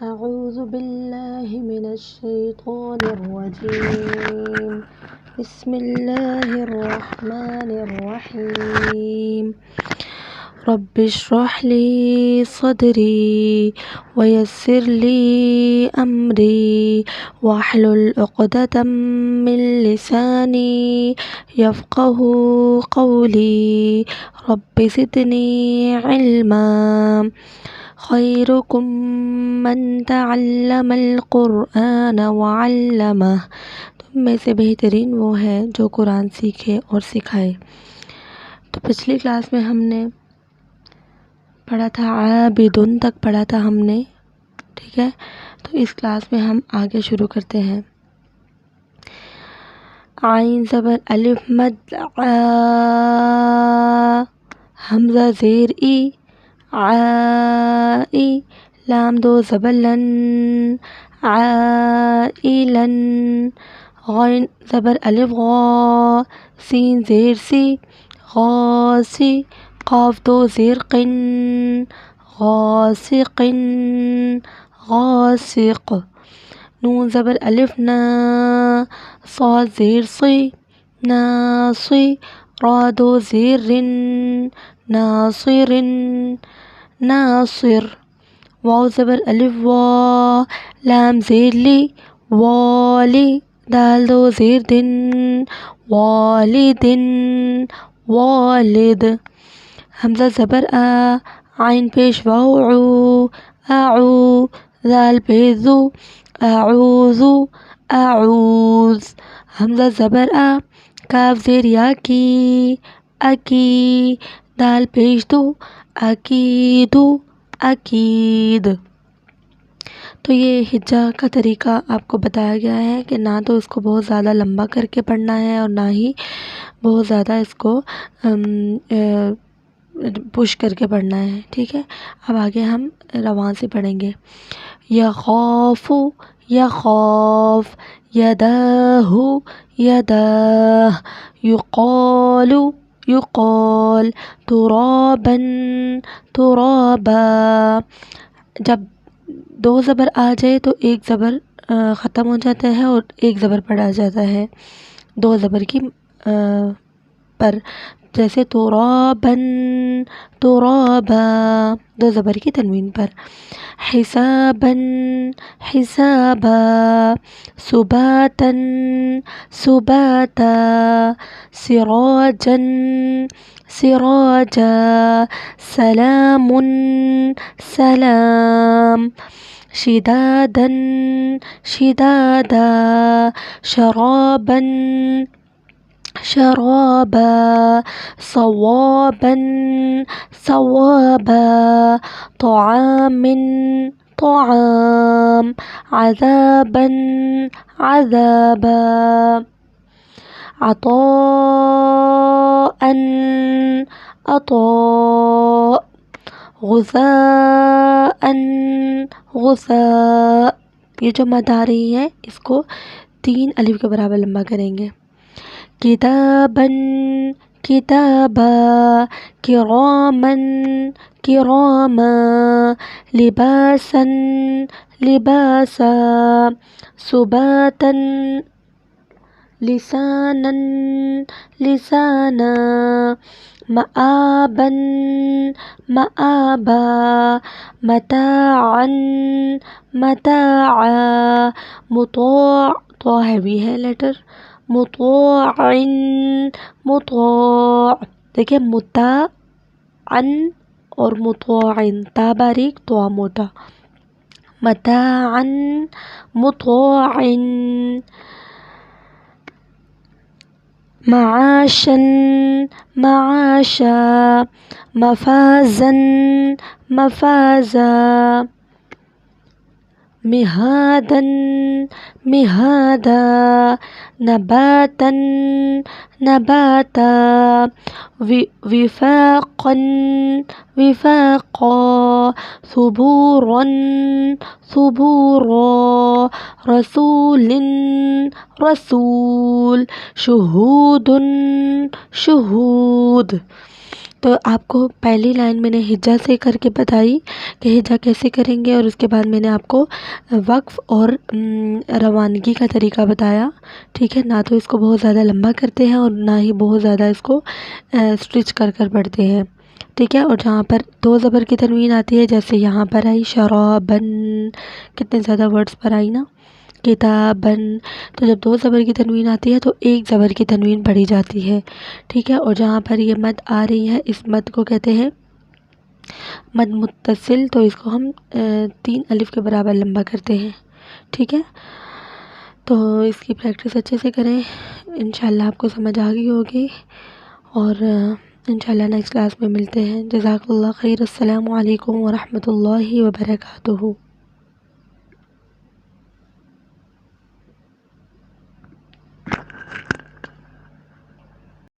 أعوذ بالله من الشيطان الرجيم بسم الله الرحمن الرحيم رب اشرح لي صدري ويسر لي أمري واحلل عقدة من لساني يفقه قولي رب زدني علما خيركم من تعلم القرآن وعلمه تم میں سے بہترین وہ ہے جو قرآن سیکھے اور سکھائے۔ تو پچھلی کلاس میں ہم نے پڑھا تھا عابدن تک پڑھا تھا ہم نے، ٹھیک ہے؟ تو اس کلاس میں ہم آگے شروع کرتے ہیں۔ عین زبر الف مد آ، حمزہ زیر ای عائی، لام دو زبر لن عائلن، غین زبر الف غا، سین زیر سی غاسی، قاف دو زیر قن غاسقن غاسق، نون زبر الف نا، صاد زیر صی ناصی، را دو زیر رن ناصر ناصر، واو زبر الف وا، لام زیر لی والی، دال دو زیر دن والدن والد، حمزہ زبر آ، عین پیش واو عو اعو، ذال پیش ذو اعوذ اعوذ، حمزہ زبر آ، کاف زیر یا کی اکی، دال پیش دو اکیدو اکید۔ تو یہ ہجا کا طریقہ آپ کو بتایا گیا ہے کہ نہ تو اس کو بہت زیادہ لمبا کر کے پڑھنا ہے اور نہ ہی بہت زیادہ اس کو پش کر کے پڑھنا ہے، ٹھیک ہے؟ اب آگے ہم روان سے پڑھیں گے۔ یخاف یخاف، یداہ یداہ، یقال یقال، ترابا ترابا۔ جب دو زبر آ جائے تو ایک زبر ختم ہو جاتا ہے اور ایک زبر پڑھا جاتا ہے دو زبر کی پر، جیسے ترابا ترابا، دو زبر کی تنوین پر۔ حسابا حسابا، سباتا سباتا، سراجا سراجا، سلام سلام، شدادا شدادا، شرابا شرابا، صوابا صوابا، طعام طعام، عذابا عذابا، عطاء عطاء، غثاء غثاء۔ یہ جو مد آ رہی ہے اس کو 3 الف کے برابر لمبا کریں گے۔ کتابا کتابا، کراما کراما، لباسا لباسا، سباتا لسانا لسانا، مآبا مآبا، متاعا متاعا، مطاع، تو ہیوی ہے لیٹر، مطاع مطاع، دیکھیں متاعا اور مطاع، تا باریک تو موٹا، متاعا مطاع، معاشا معاشا، مفازا مفازا، مہادا مہادا، نباتا نباتا، وفاقا وفاقا، ثبورا ثبورا، رسول رسول، شہود شہود۔ تو آپ کو پہلی لائن میں نے ہجا سے کر کے بتائی کہ ہجا کیسے کریں گے، اور اس کے بعد میں نے آپ کو وقف اور روانگی کا طریقہ بتایا. ٹھیک ہے، نہ تو اس کو بہت زیادہ لمبا کرتے ہیں اور نہ ہی بہت زیادہ اس کو اسٹرچ کر پڑھتے ہیں. ٹھیک ہے، اور جہاں پر دو زبر کی تنوین آتی ہے، جیسے یہاں پر آئی شرابن، کتنے زیادہ ورڈز پر آئی نا، کتابن. تو جب دو زبر کی تنوین آتی ہے تو ایک زبر کی تنوین پڑھی جاتی ہے. ٹھیک ہے، اور جہاں پر یہ مد آ رہی ہے، اس مد کو کہتے ہیں مد متصل. تو اس کو ہم 3 الف کے برابر لمبا کرتے ہیں. ٹھیک ہے، تو اس کی پریکٹس اچھے سے کریں، انشاءاللہ آپ کو سمجھ آ گئی ہوگی، اور انشاءاللہ نیکسٹ کلاس میں ملتے ہیں. جزاک اللہ خیر. السلام علیکم ورحمۃ اللہ وبرکاتہ.